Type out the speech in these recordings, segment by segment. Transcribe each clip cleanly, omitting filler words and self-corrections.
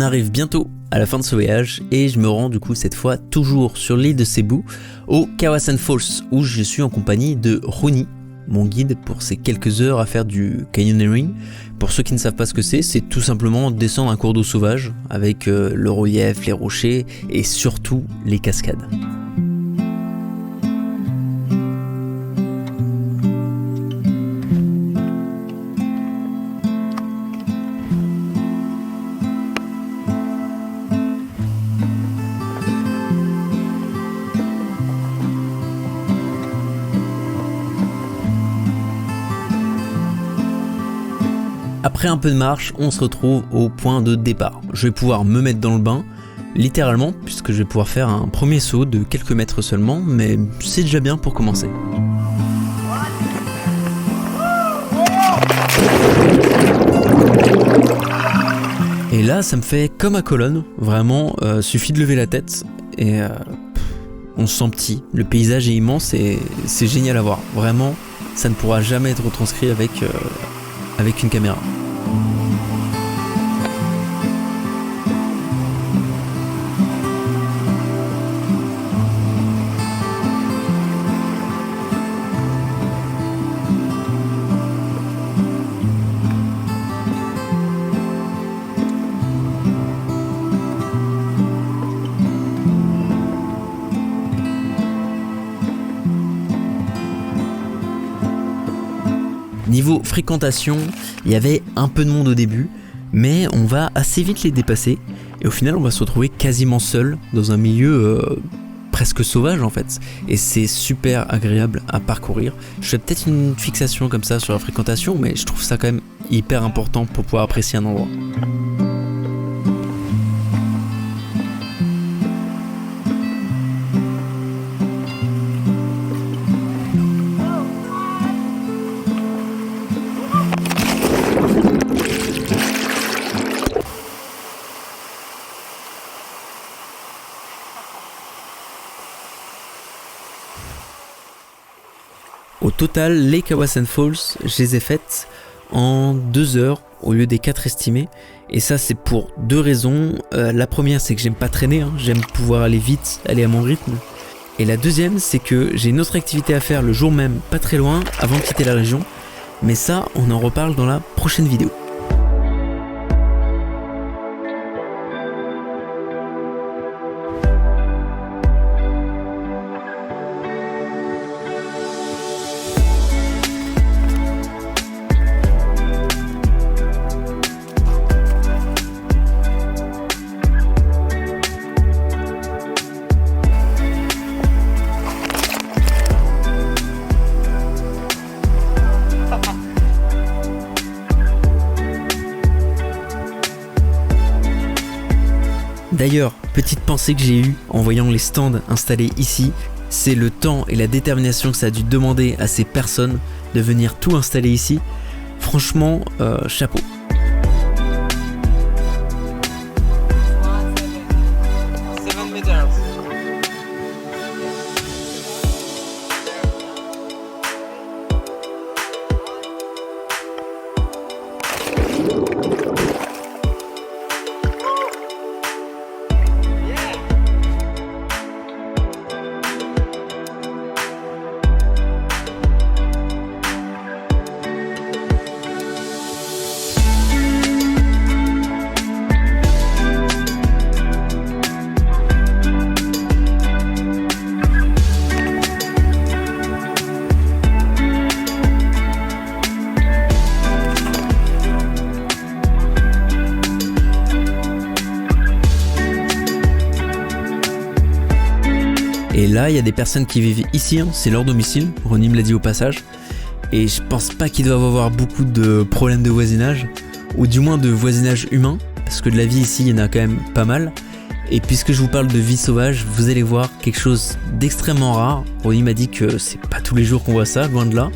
On arrive bientôt à la fin de ce voyage et je me rends du coup cette fois toujours sur l'île de Cebu, au Kawasan Falls, où je suis en compagnie de Rooney, mon guide pour ces quelques heures à faire du canyoneering. Pour ceux qui ne savent pas ce que c'est tout simplement descendre un cours d'eau sauvage avec le relief, les rochers et surtout les cascades. Après un peu de marche, on se retrouve au point de départ. Je vais pouvoir me mettre dans le bain, littéralement, puisque je vais pouvoir faire un premier saut de quelques mètres seulement, mais c'est déjà bien pour commencer. Et là, ça me fait comme à Cologne, vraiment, suffit de lever la tête et on se sent petit. Le paysage est immense et c'est génial à voir. Vraiment, ça ne pourra jamais être retranscrit avec une caméra. Niveau fréquentation, il y avait un peu de monde au début, mais on va assez vite les dépasser et au final on va se retrouver quasiment seul dans un milieu presque sauvage en fait, et c'est super agréable à parcourir. Je fais peut-être une fixation comme ça sur la fréquentation, mais je trouve ça quand même hyper important pour pouvoir apprécier un endroit. Au total, les Kawasan Falls, je les ai faites en 2 heures au lieu des 4 estimés. Et ça, c'est pour 2 raisons. La première, c'est que j'aime pas traîner, j'aime pouvoir aller vite, aller à mon rythme. Et la deuxième, c'est que j'ai une autre activité à faire le jour même, pas très loin, avant de quitter la région. Mais ça, on en reparle dans la prochaine vidéo. D'ailleurs, petite pensée que j'ai eue en voyant les stands installés ici, c'est le temps et la détermination que ça a dû demander à ces personnes de venir tout installer ici. Franchement, chapeau. Et là, il y a des personnes qui vivent ici, c'est leur domicile, Rooney me l'a dit au passage. Et je pense pas qu'ils doivent avoir beaucoup de problèmes de voisinage, ou du moins de voisinage humain, parce que de la vie ici, il y en a quand même pas mal. Et puisque je vous parle de vie sauvage, vous allez voir quelque chose d'extrêmement rare. Rooney m'a dit que c'est pas tous les jours qu'on voit ça, loin de là.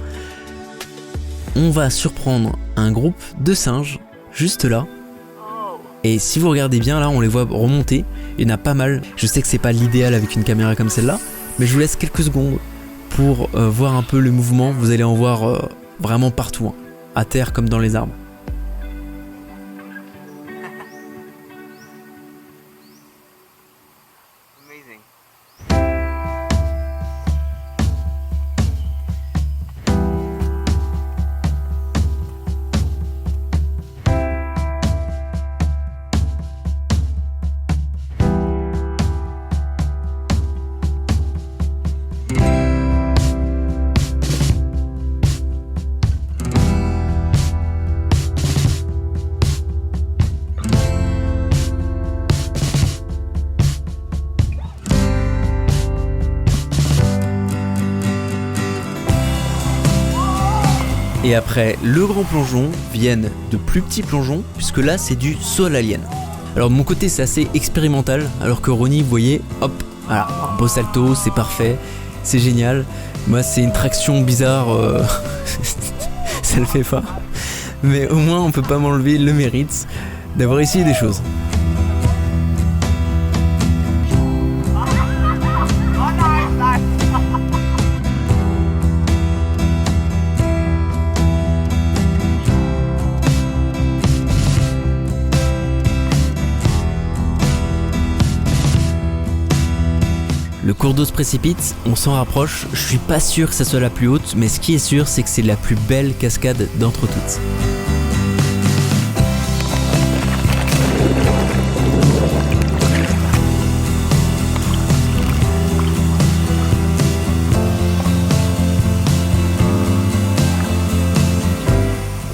On va surprendre un groupe de singes, juste là. Et si vous regardez bien là, on les voit remonter, il y en a pas mal. Je sais que c'est pas l'idéal avec une caméra comme celle-là, mais je vous laisse quelques secondes pour voir un peu le mouvement. Vous allez en voir vraiment partout, à terre comme dans les arbres. Et après le grand plongeon viennent de plus petits plongeons, puisque là c'est du saut à l'alien. Alors de mon côté c'est assez expérimental, alors que Ronnie, vous voyez, hop, voilà, un beau salto, c'est parfait, c'est génial. Moi c'est une traction bizarre, ça le fait pas. Mais au moins on peut pas m'enlever le mérite d'avoir essayé des choses. Le cours d'eau se précipite, on s'en rapproche, je suis pas sûr que ça soit la plus haute, mais ce qui est sûr c'est que c'est la plus belle cascade d'entre toutes.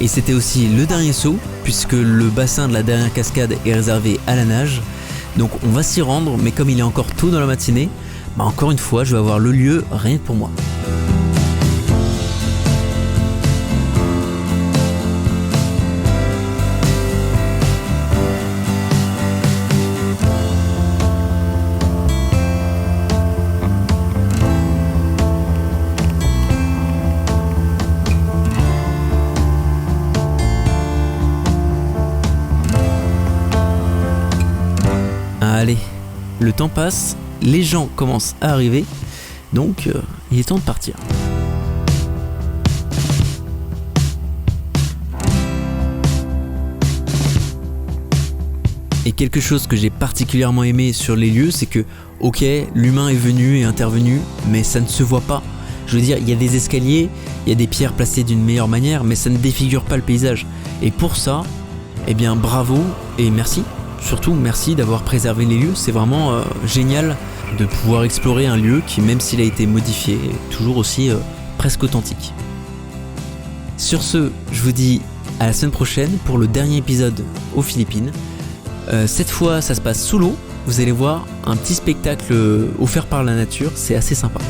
Et c'était aussi le dernier saut, puisque le bassin de la dernière cascade est réservé à la nage. Donc on va s'y rendre, mais comme il est encore tôt dans la matinée, encore une fois je vais avoir le lieu rien que pour moi. Allez, le temps passe, les gens commencent à arriver, donc il est temps de partir. Et quelque chose que j'ai particulièrement aimé sur les lieux, c'est que, ok, l'humain est venu et intervenu, mais ça ne se voit pas. Je veux dire, il y a des escaliers, il y a des pierres placées d'une meilleure manière, mais ça ne défigure pas le paysage. Et pour ça, eh bien bravo et merci. Surtout merci d'avoir préservé les lieux, c'est vraiment génial de pouvoir explorer un lieu qui, même s'il a été modifié, est toujours aussi presque authentique. Sur ce, je vous dis à la semaine prochaine pour le dernier épisode aux Philippines. Cette fois ça se passe sous l'eau, vous allez voir un petit spectacle offert par la nature, c'est assez sympa.